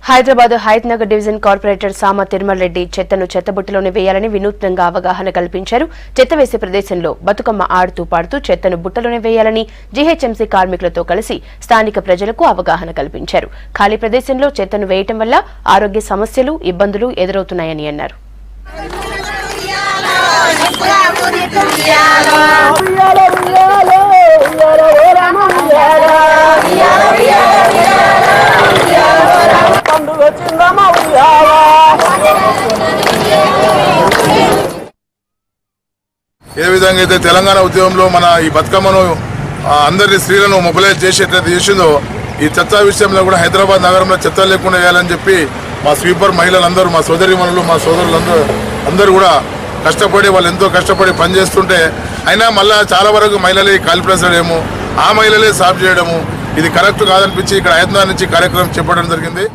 Hyderabad Hayathnagar division corporator సామ తిరుమల రెడ్డి చెత్తను చెత్తబుట్టలోనే వేయాలని వినూత్నంగా అవగాహన కల్పించారు. చెత్త వేసే ప్రదేశంలో బతుకమ్మ ఆడుతూ పాడుతూ చెత్తను బుట్టలోనే వేయాలని జీహెచ్ఎంసీ కార్మికులతో కలిసి స్థానిక ప్రజలకు అవగాహన కల్పించారు. ఖాళీ ప్రదేశంలో చెత్తను వేయటం వల్ల ఆరోగ్య సమస్యలు, ఇబ్బందులు ఎదురవుతున్నాయని అన్నారు. ఏ విధంగా అయితే తెలంగాణ ఉద్యమంలో మన ఈ బతుకమ్మను అందరినీ స్త్రీలను మొబిలైజ్ చేసేటట్టు చేసిందో ఈ చెత్త విషయంలో కూడా హైదరాబాద్ నగరంలో చెత్త లేకుండా వేయాలని చెప్పి మా స్వీపర్ మహిళలందరూ, మా సోదరిమణులు, మా సోదరులందరూ అందరూ కూడా కష్టపడి వాళ్ళు ఎంతో కష్టపడి పనిచేస్తుంటే అయినా మళ్ళీ చాలా వరకు మహిళలే కాల్పివేయడము, ఆ మహిళలే సాఫ్ చేయడము ఇది కరెక్ట్ కాదనిపించి ఇక్కడ హైదరాబాద్ నుంచి కార్యక్రమం చెప్పడం జరిగింది.